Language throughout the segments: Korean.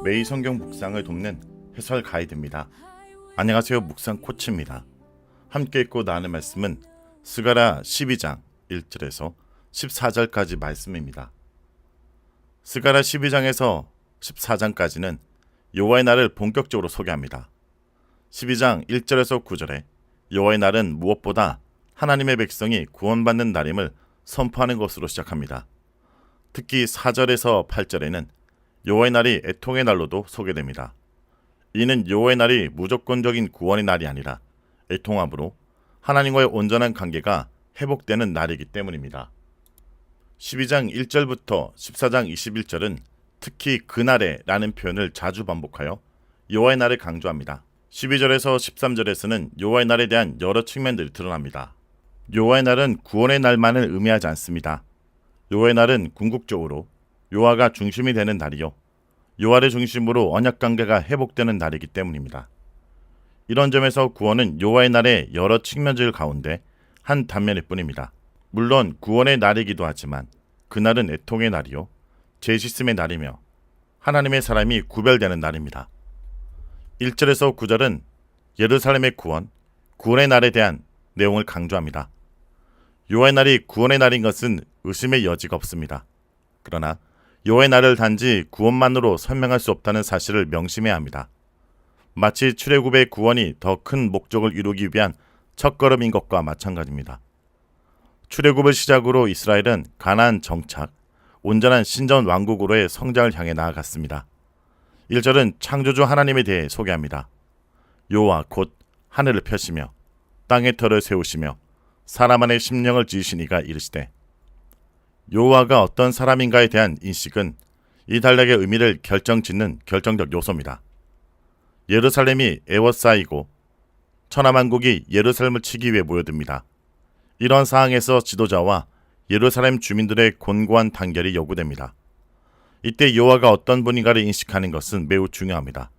매일 성경 묵상을 돕는 해설 가이드입니다. 안녕하세요. 묵상 코치입니다. 함께 읽고 나누는 말씀은 스가랴 12장 1절에서 14절까지 말씀입니다. 스가랴 12장에서 14장까지는 여호와의 날을 본격적으로 소개합니다. 12장 1절에서 9절에 여호와의 날은 무엇보다 하나님의 백성이 구원받는 날임을 선포하는 것으로 시작합니다. 특히 4절에서 8절에는 여호와의 날이 애통의 날로도 소개됩니다. 이는 여호와의 날이 무조건적인 구원의 날이 아니라 애통함으로 하나님과의 온전한 관계가 회복되는 날이기 때문입니다. 12장 1절부터 14장 21절은 특히 그날에 라는 표현을 자주 반복하여 여호와의 날을 강조합니다. 12절에서 13절에서는 여호와의 날에 대한 여러 측면들이 드러납니다. 여호와의 날은 구원의 날만을 의미하지 않습니다. 여호와의 날은 궁극적으로 여호와가 중심이 되는 날이요, 여호와를 중심으로 언약관계가 회복되는 날이기 때문입니다. 이런 점에서 구원은 여호와의 날의 여러 측면들 가운데 한 단면일 뿐입니다. 물론 구원의 날이기도 하지만 그날은 애통의 날이요, 죄 씻음의 날이며 하나님의 사람이 구별되는 날입니다. 1절에서 9절은 예루살렘의 구원의 날에 대한 내용을 강조합니다. 여호와의 날이 구원의 날인 것은 의심의 여지가 없습니다. 그러나 여호와의 날을 단지 구원만으로 설명할 수 없다는 사실을 명심해야 합니다. 마치 출애굽의 구원이 더 큰 목적을 이루기 위한 첫걸음인 것과 마찬가지입니다. 출애굽을 시작으로 이스라엘은 가나안 정착, 온전한 신전 왕국으로의 성장을 향해 나아갔습니다. 1절은 창조주 하나님에 대해 소개합니다. 여호와 곧 하늘을 펴시며 땅의 터를 세우시며 사람 안에 심령을 지으신 이가 이르시되, 여호와가 어떤 사람인가에 대한 인식은 이 단락의 의미를 결정짓는 결정적 요소입니다. 예루살렘이 에워싸이고 천하만국이 예루살렘을 치기 위해 모여듭니다. 이런 상황에서 지도자와 예루살렘 주민들의 곤고한 단결이 요구됩니다. 이때 여호와가 어떤 분인가를 인식하는 것은 매우 중요합니다.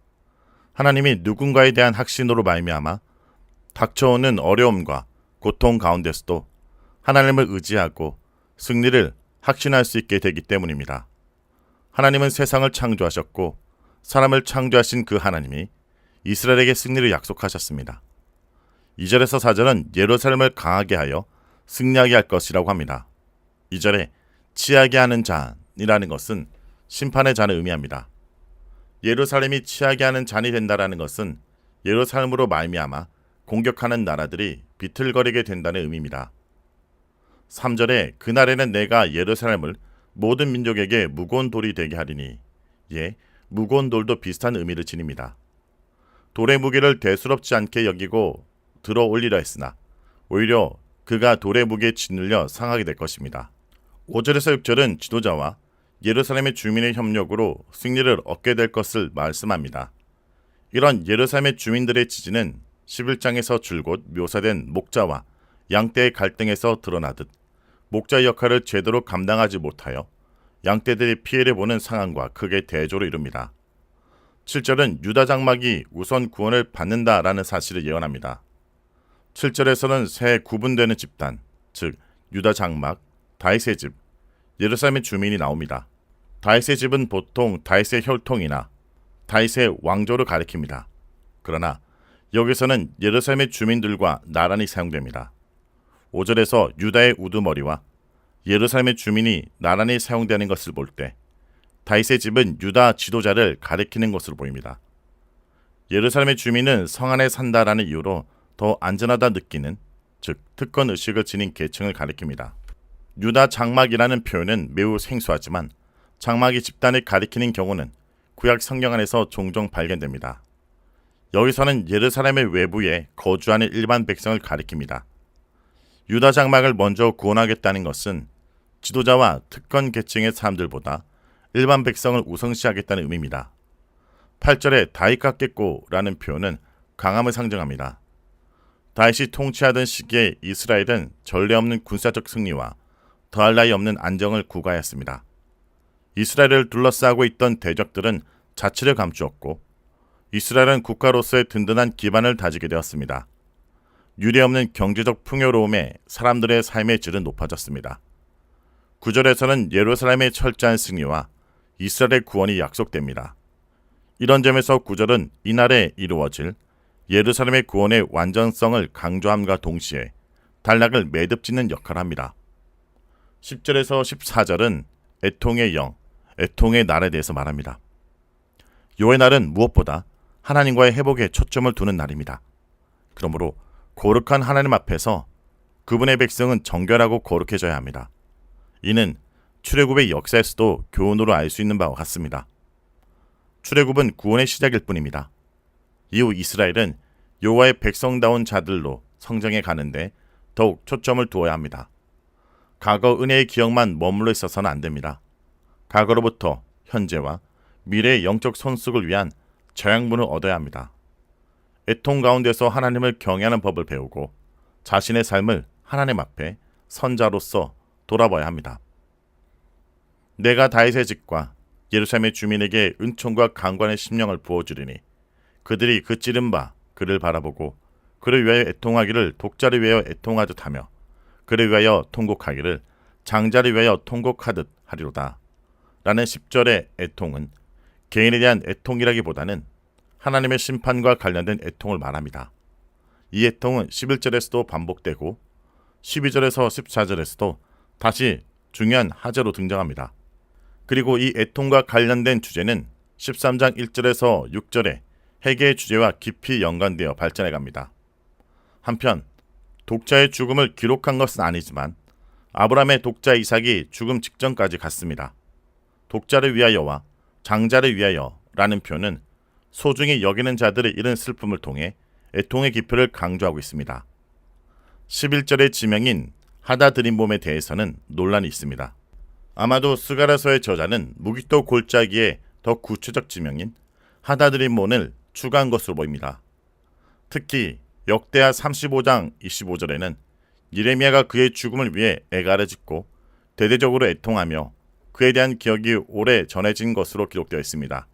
하나님이 누군가에 대한 확신으로 말미암아 닥쳐오는 어려움과 고통 가운데서도 하나님을 의지하고 승리를 확신할 수 있게 되기 때문입니다. 하나님은 세상을 창조하셨고 사람을 창조하신 그 하나님이 이스라엘에게 승리를 약속하셨습니다. 2절에서 4절은 예루살렘을 강하게 하여 승리하게 할 것이라고 합니다. 2절에 치하게 하는 잔이라는 것은 심판의 잔을 의미합니다. 예루살렘이 치하게 하는 잔이 된다라는 것은 예루살렘으로 말미암아 공격하는 나라들이 비틀거리게 된다는 의미입니다. 3절에 그날에는 내가 예루살렘을 모든 민족에게 무거운 돌이 되게 하리니, 무거운 돌도 비슷한 의미를 지닙니다. 돌의 무게를 대수롭지 않게 여기고 들어 올리려 했으나 오히려 그가 돌의 무게에 짓눌려 상하게 될 것입니다. 5절에서 6절은 지도자와 예루살렘의 주민의 협력으로 승리를 얻게 될 것을 말씀합니다. 이런 예루살렘의 주민들의 지지는 11장에서 줄곧 묘사된 목자와 양떼의 갈등에서 드러나듯 목자의 역할을 제대로 감당하지 못하여 양떼들이 피해를 보는 상황과 크게 대조를 이룹니다. 7절은 유다 장막이 우선 구원을 받는다라는 사실을 예언합니다. 7절에서는 세 구분되는 집단, 즉 유다 장막, 다윗의 집, 예루살렘의 주민이 나옵니다. 다윗의 집은 보통 다윗의 혈통이나 다윗의 왕조를 가리킵니다. 그러나 여기서는 예루살렘의 주민들과 나란히 사용됩니다. 5절에서 유다의 우두머리와 예루살렘의 주민이 나란히 사용되는 것을 볼 때 다윗의 집은 유다 지도자를 가리키는 것으로 보입니다. 예루살렘의 주민은 성 안에 산다라는 이유로 더 안전하다 느끼는, 즉 특권 의식을 지닌 계층을 가리킵니다. 유다 장막이라는 표현은 매우 생소하지만 장막이 집단을 가리키는 경우는 구약 성경 안에서 종종 발견됩니다. 여기서는 예루살렘의 외부에 거주하는 일반 백성을 가리킵니다. 유다 장막을 먼저 구원하겠다는 것은 지도자와 특권 계층의 사람들보다 일반 백성을 우선시하겠다는 의미입니다. 8절에 다윗 같겠고라는 표현은 강함을 상징합니다. 다윗이 통치하던 시기에 이스라엘은 전례 없는 군사적 승리와 더할 나위 없는 안정을 구가했습니다. 이스라엘을 둘러싸고 있던 대적들은 자치를 감추었고 이스라엘은 국가로서의 든든한 기반을 다지게 되었습니다. 유례없는 경제적 풍요로움에 사람들의 삶의 질은 높아졌습니다. 9절에서는 예루살렘의 철저한 승리와 이스라엘의 구원이 약속됩니다. 이런 점에서 9절은 이날에 이루어질 예루살렘의 구원의 완전성을 강조함과 동시에 단락을 매듭짓는 역할을 합니다. 10절에서 14절은 애통의 영, 애통의 날에 대해서 말합니다. 요의 날은 무엇보다 하나님과의 회복에 초점을 두는 날입니다. 그러므로 거룩한 하나님 앞에서 그분의 백성은 정결하고 거룩해져야 합니다. 이는 출애굽의 역사에서도 교훈으로 알 수 있는 바와 같습니다. 출애굽은 구원의 시작일 뿐입니다. 이후 이스라엘은 여호와의 백성다운 자들로 성장해 가는데 더욱 초점을 두어야 합니다. 과거 은혜의 기억만 머물러 있어서는 안 됩니다. 과거로부터 현재와 미래의 영적 손속을 위한 저양분을 얻어야 합니다. 애통 가운데서 하나님을 경외하는 법을 배우고 자신의 삶을 하나님 앞에 선자로서 돌아봐야 합니다. 내가 다윗의 집과 예루살렘의 주민에게 은총과 강관의 심령을 부어주리니 그들이 그 찌른 바 그를 바라보고 그를 위하여 애통하기를 독자를 위하여 애통하듯 하며 그를 위하여 통곡하기를 장자를 위하여 통곡하듯 하리로다. 라는 10절의 애통은 개인에 대한 애통이라기보다는 하나님의 심판과 관련된 애통을 말합니다. 이 애통은 11절에서도 반복되고 12절에서 14절에서도 다시 중요한 하재로 등장합니다. 그리고 이 애통과 관련된 주제는 13장 1절에서 6절에 회개의 주제와 깊이 연관되어 발전해 갑니다. 한편 독자의 죽음을 기록한 것은 아니지만 아브라함의 독자 이삭이 죽음 직전까지 갔습니다. 독자를 위하여와 장자를 위하여 라는 표현은 소중히 여기는 자들의 이른 슬픔을 통해 애통의 깊이를 강조하고 있습니다. 11절의 지명인 하다드림봄에 대해서는 논란이 있습니다. 아마도 스가랴서의 저자는 무기토 골짜기에 더 구체적 지명인 하다드림몬을 추가한 것으로 보입니다. 특히 역대하 35장 25절에는 예레미야가 그의 죽음을 위해 애가를 짓고 대대적으로 애통하며 그에 대한 기억이 오래 전해진 것으로 기록되어 있습니다.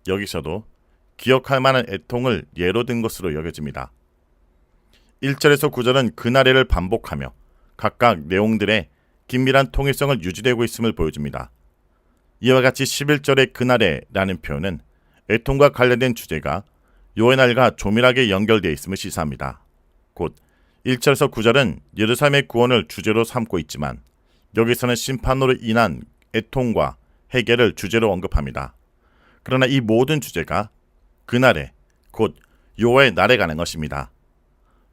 여기서도 기억할 만한 애통을 예로 든 것으로 여겨집니다. 1절에서 9절은 그날에를 반복하며 각각 내용들의 긴밀한 통일성을 유지되고 있음을 보여줍니다. 이와 같이 11절의 그날에라는 표현은 애통과 관련된 주제가 요의 날과 조밀하게 연결되어 있음을 시사합니다. 곧 1절에서 9절은 예루살렘의 구원을 주제로 삼고 있지만 여기서는 심판으로 인한 애통과 회개를 주제로 언급합니다. 그러나 이 모든 주제가 그날에 곧 여호와의 날에 가는 것입니다.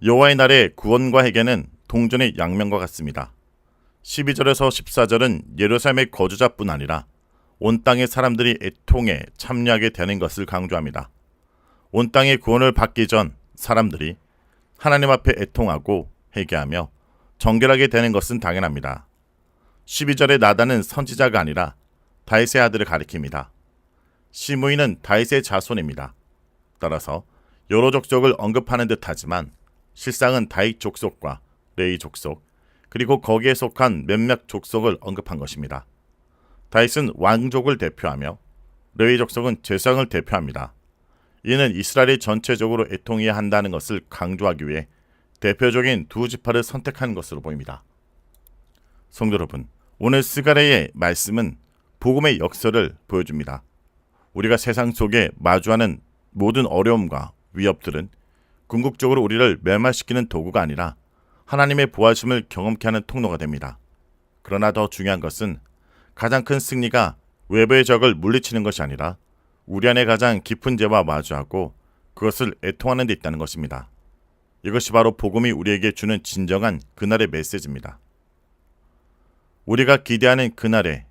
여호와의 날의 구원과 회개는 동전의 양면과 같습니다. 12절에서 14절은 예루살렘의 거주자뿐 아니라 온 땅의 사람들이 애통에 참여하게 되는 것을 강조합니다. 온 땅의 구원을 받기 전 사람들이 하나님 앞에 애통하고 회개하며 정결하게 되는 것은 당연합니다. 12절의 나단은 선지자가 아니라 다윗의 아들을 가리킵니다. 시므이는 다윗의 자손입니다. 따라서 여러 족속을 언급하는 듯하지만 실상은 다윗 족속과 레위 족속 그리고 거기에 속한 몇몇 족속을 언급한 것입니다. 다윗은 왕족을 대표하며 레위 족속은 제사장을 대표합니다. 이는 이스라엘이 전체적으로 애통해야 한다는 것을 강조하기 위해 대표적인 두 지파를 선택한 것으로 보입니다. 성도 여러분, 오늘 스가랴의 말씀은 복음의 역설을 보여줍니다. 우리가 세상 속에 마주하는 모든 어려움과 위협들은 궁극적으로 우리를 멸망시키는 도구가 아니라 하나님의 보호하심을 경험케 하는 통로가 됩니다. 그러나 더 중요한 것은 가장 큰 승리가 외부의 적을 물리치는 것이 아니라 우리 안에 가장 깊은 죄와 마주하고 그것을 애통하는 데 있다는 것입니다. 이것이 바로 복음이 우리에게 주는 진정한 그날의 메시지입니다. 우리가 기대하는 그날에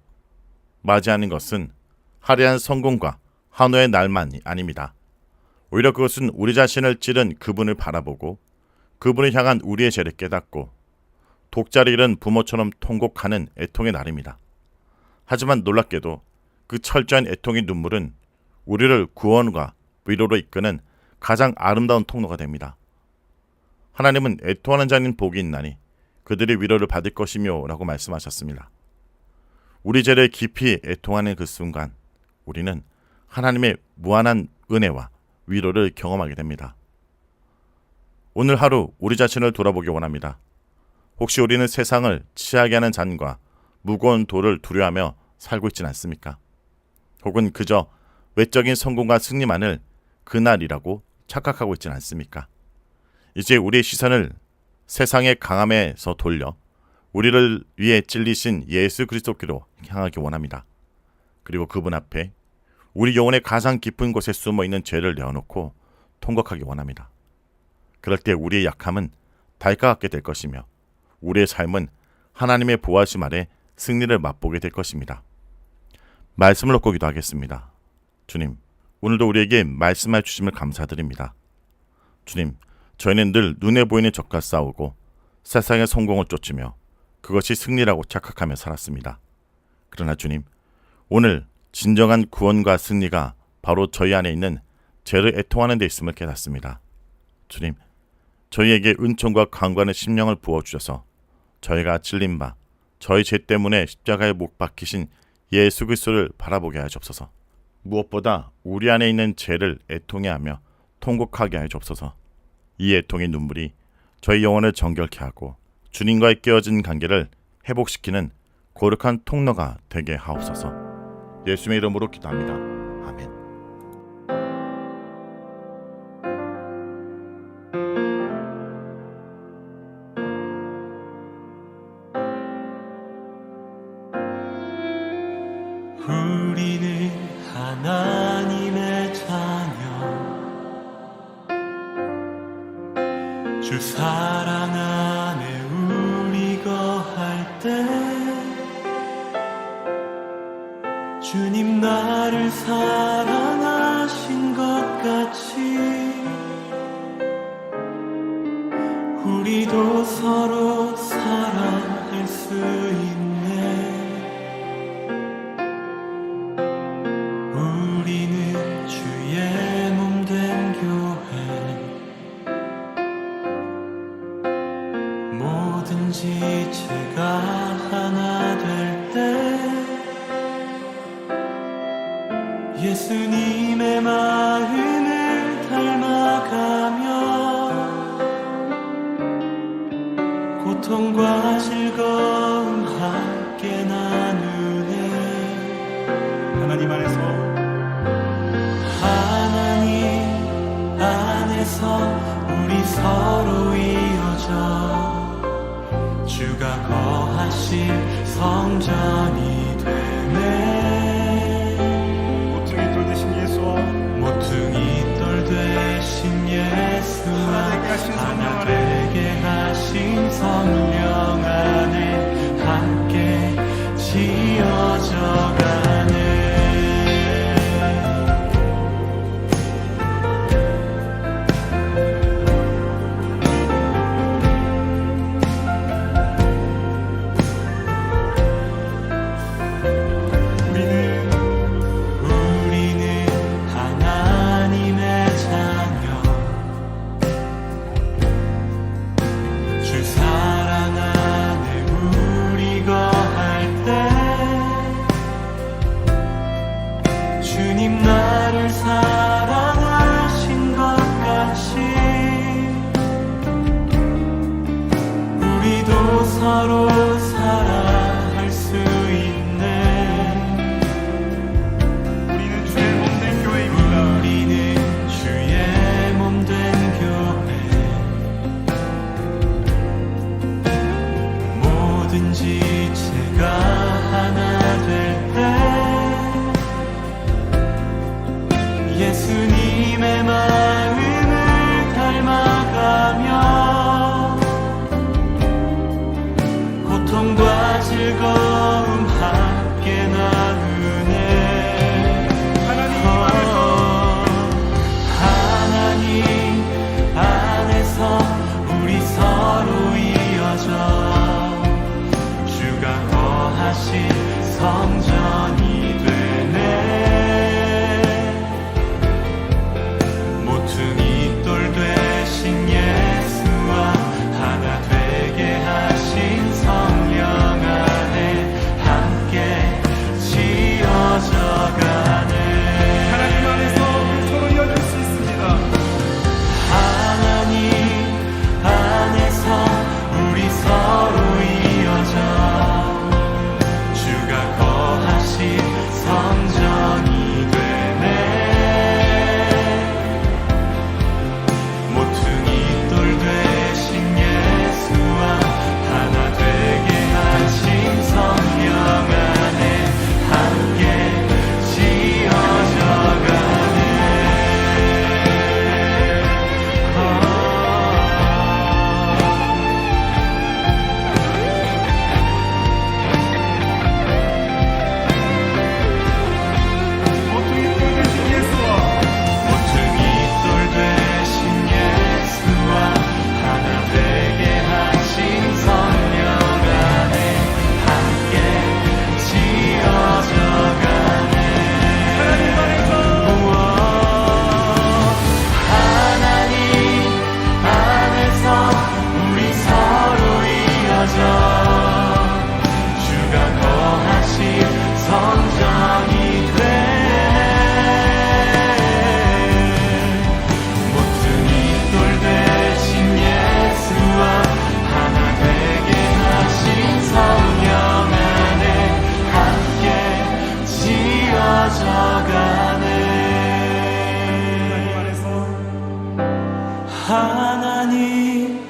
맞이하는 것은 화려한 성공과 한호의 날만이 아닙니다. 오히려 그것은 우리 자신을 찌른 그분을 바라보고 그분을 향한 우리의 죄를 깨닫고 독자를 잃은 부모처럼 통곡하는 애통의 날입니다. 하지만 놀랍게도 그 철저한 애통의 눈물은 우리를 구원과 위로로 이끄는 가장 아름다운 통로가 됩니다. 하나님은 애통하는 자는 복이 있나니 그들이 위로를 받을 것이며 라고 말씀하셨습니다. 우리 죄를 깊이 애통하는 그 순간 우리는 하나님의 무한한 은혜와 위로를 경험하게 됩니다. 오늘 하루 우리 자신을 돌아보기 원합니다. 혹시 우리는 세상을 치하게 하는 잔과 무거운 돌을 두려워하며 살고 있지는 않습니까? 혹은 그저 외적인 성공과 승리만을 그날이라고 착각하고 있지는 않습니까? 이제 우리의 시선을 세상의 강함에서 돌려 우리를 위해 찔리신 예수 그리스도께로 향하기 원합니다. 그리고 그분 앞에 우리 영혼의 가장 깊은 곳에 숨어있는 죄를 내어놓고 통곡하기 원합니다. 그럴 때 우리의 약함은 달가같게 될 것이며 우리의 삶은 하나님의 보호하심 아래 승리를 맛보게 될 것입니다. 말씀을 놓고 기도하겠습니다. 주님, 오늘도 우리에게 말씀해 주심을 감사드립니다. 주님, 저희는 늘 눈에 보이는 적과 싸우고 세상의 성공을 쫓으며 그것이 승리라고 착각하며 살았습니다. 그러나 주님, 오늘 진정한 구원과 승리가 바로 저희 안에 있는 죄를 애통하는 데 있음을 깨닫습니다. 주님, 저희에게 은총과 강구하는 심령을 부어주셔서 저희가 찔린 바 저희 죄 때문에 십자가에 못 박히신 예수 그리스도를 바라보게 하여 주옵소서. 무엇보다 우리 안에 있는 죄를 애통해 하며 통곡하게 하여 주옵소서. 이 애통의 눈물이 저희 영혼을 정결케 하고 주님과의 깨어진 관계를 회복시키는 거룩한 통로가 되게 하옵소서. 예수님의 이름으로 기도합니다. 아멘. 우리는 하나님의 자녀, 주 사랑 안에 우리 거할 때 주님 나를 사랑하신 것 같이 우리도 서로 사랑할 수 있네. 우리는 주의 몸 된 교회, 뭐든지 제가 하나 될 때 예수님의 마음을 닮아가며 고통과 즐거움 함께 나누네. 하나님 안에서 우리 서로 이어져 주가 거하실 성전이 되네. 모퉁이 돌 대신 예수와 하나 되게 하신 성령 안에 함께 지어져 가네. 주님 나를 사랑하신 것 같이 우리도 서로 사랑할 수 있네. 우리는 주의 몸 된 교회입니다. 우리는 주의 몸 된 교회, 뭐든지 제가 하나 될 때 예수님의 마음을 닮아가며 고통과 즐거움 함께 나누네. 하나님 안에서 우리 서로 이어져 주가 거하신 성전이 되네. 모퉁이 돌 되신 예수와 하나 되게 하신 성령 안에 주가 거하신 성전이 돼 모퉁이 돌 되신 예수와 하나 되게 하신 성령 안에 함께 지어져 가네. 하나님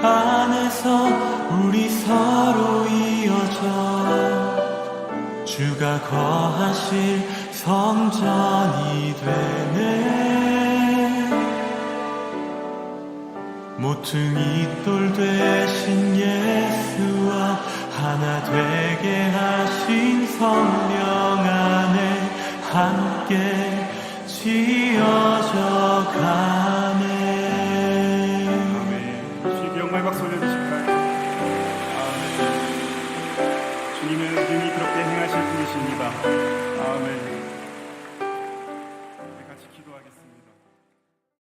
안에서 우리 서로 이어져 주가 거하실 성전이 되네. 모퉁이 돌 되신 예수와 하나 되게 하신 성령 안에 함께 지어져 가네. 아멘. 주님께 영광의 박수 올려주실까요? 아멘. 주님은 능히 그렇게 행하실 분이십니다.